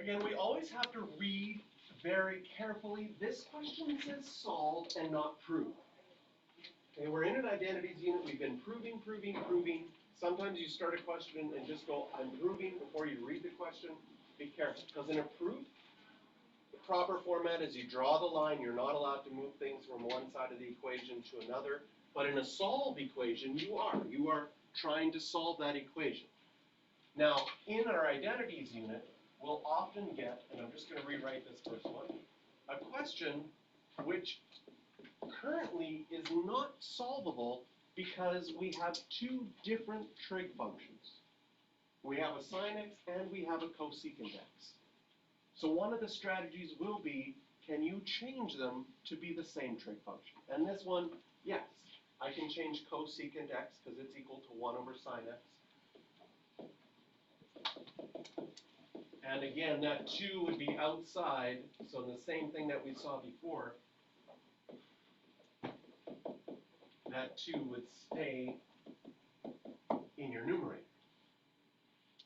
Again, we always have to read very carefully. This question says solve and not prove. Okay, we're in an identities unit. We've been proving. Sometimes you start a question and just go, I'm proving before you read the question. Be careful, because in a proof, the proper format is you draw the line. You're not allowed to move things from one side of the equation to another. But in a solve equation, you are. You are trying to solve that equation. Now, in our identities unit, we'll often get, and I'm just going to rewrite this first one, a question which currently is not solvable because we have two different trig functions. We have a sin x and we have a cosecant x. So one of the strategies will be, can you change them to be the same trig function? And this one, yes, I can change cosecant x because it's equal to 1 over sin x. And again, that 2 would be outside, so the same thing that we saw before, that 2 would stay in your numerator.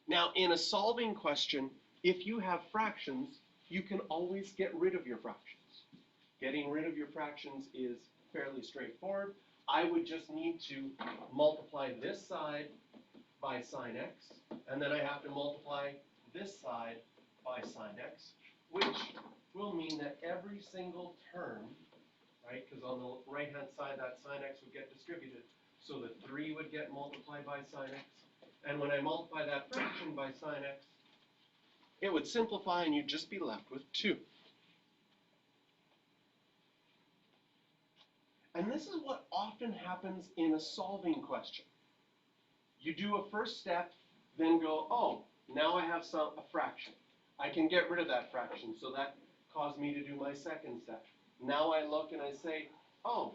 Now, in a solving question, if you have fractions, you can always get rid of your fractions. Getting rid of your fractions is fairly straightforward. I would just need to multiply this side by sin x, and then I have to multiply this side by sin x, which will mean that every single term, right, because on the right-hand side that sin x would get distributed, so the 3 would get multiplied by sin x, and when I multiply that fraction by sin x, it would simplify and you'd just be left with 2. And this is what often happens in a solving question. You do a first step, then go, oh, now I have a fraction. I can get rid of that fraction, so that caused me to do my second step. Now I look and I say, oh,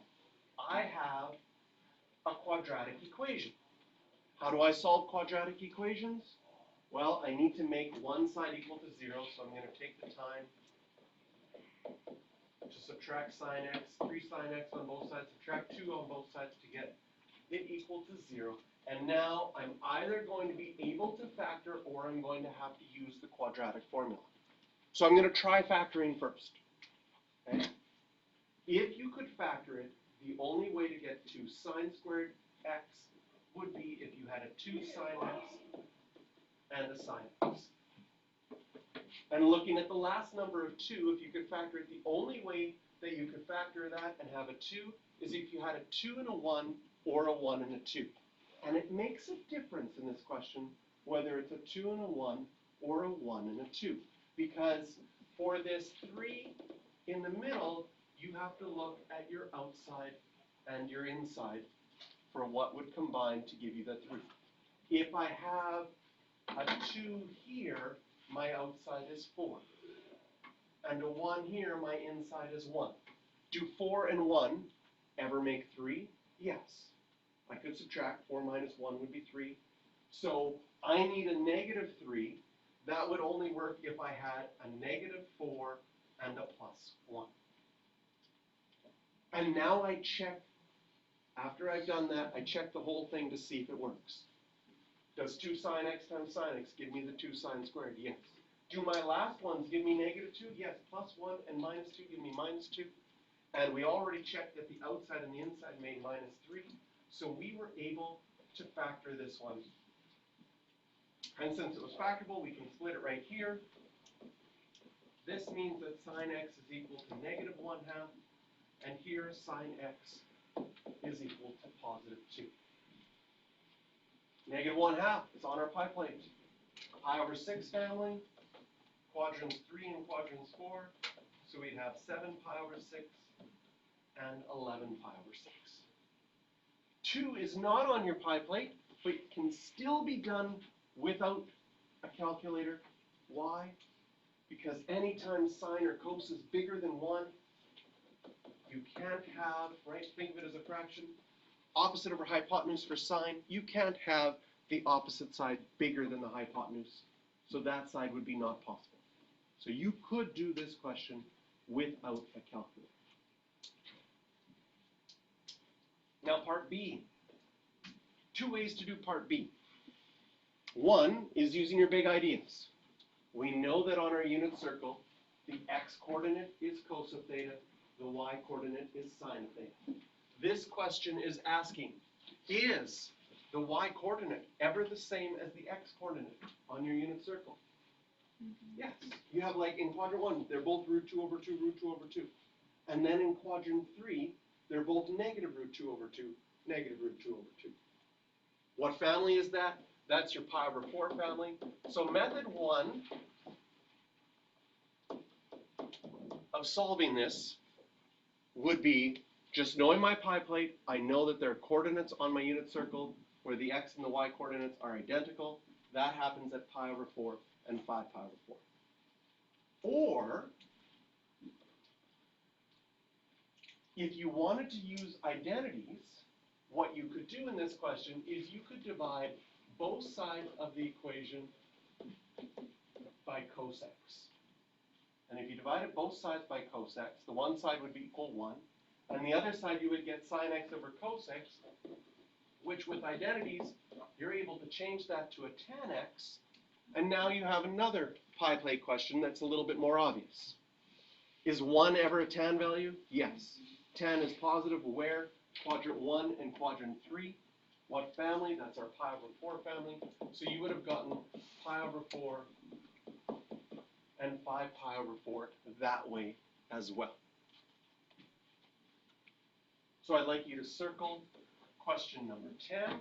I have a quadratic equation. How do I solve quadratic equations? Well, I need to make one side equal to 0, so I'm going to take the time to subtract sin x, 3 sin x on both sides, subtract 2 on both sides to get it equal to 0. And now I'm either going to be able to factor or I'm going to have to use the quadratic formula. So I'm going to try factoring first. Okay? If you could factor it, the only way to get to sine squared x would be if you had a 2 sin x and a sin x. And looking at the last number of 2, if you could factor it, the only way that you could factor that and have a 2 is if you had a 2 and a 1 or a 1 and a 2. And it makes a difference in this question whether it's a 2 and a 1 or a 1 and a 2. Because for this 3 in the middle, you have to look at your outside and your inside for what would combine to give you the 3. If I have a 2 here, my outside is 4. And a 1 here, my inside is 1. Do 4 and 1 ever make 3? Yes. I could subtract. 4 minus 1 would be 3. So I need a negative 3. That would only work if I had a negative 4 and a plus 1. And now I check, after I've done that, I check the whole thing to see if it works. Does 2 sin x times sin x give me the 2 sin squared? Yes. Do my last ones give me negative 2? Yes. Plus 1 and minus 2 give me minus 2. And we already checked that the outside and the inside made minus 3. So we were able to factor this one. And since it was factorable, we can split it right here. This means that sin x is equal to negative 1/2. And here sin x is equal to positive 2. Negative 1/2 is on our pi plate. Pi over 6 family, quadrants 3 and quadrants 4. So we'd have 7 pi over 6 and 11 pi over 6. 2 is not on your pi plate, but it can still be done without a calculator. Why? Because anytime sine or cos is bigger than 1, you can't have, right, think of it as a fraction, opposite over hypotenuse for sine, you can't have the opposite side bigger than the hypotenuse. So that side would be not possible. So you could do this question without a calculator. Now part B. 2 ways to do part B. One is using your big ideas. We know that on our unit circle, the x-coordinate is cos of theta, the y-coordinate is sine of theta. This question is asking, is the y-coordinate ever the same as the x-coordinate on your unit circle? Yes. You have, like, in quadrant 1, they're both root 2 over 2, root 2 over 2. And then in quadrant 3, they're both negative root 2 over 2, negative root 2 over 2. What family is that? That's your pi over 4 family. So method 1 of solving this would be just knowing my pi plate. I know that there are coordinates on my unit circle where the x and the y coordinates are identical. That happens at pi over 4 and 5 pi over 4. Or, if you wanted to use identities, what you could do in this question is you could divide both sides of the equation by cos x. And if you divided both sides by cos x, the one side would be equal 1, and the other side you would get sine x over cos x, which with identities, you're able to change that to a tan x, and now you have another pi plate question that's a little bit more obvious. Is 1 ever a tan value? Yes. Tan is positive where? Quadrant 1 and quadrant 3. What family? That's our pi over 4 family. So you would have gotten pi over 4 and 5 pi over 4 that way as well. So I'd like you to circle question number 10.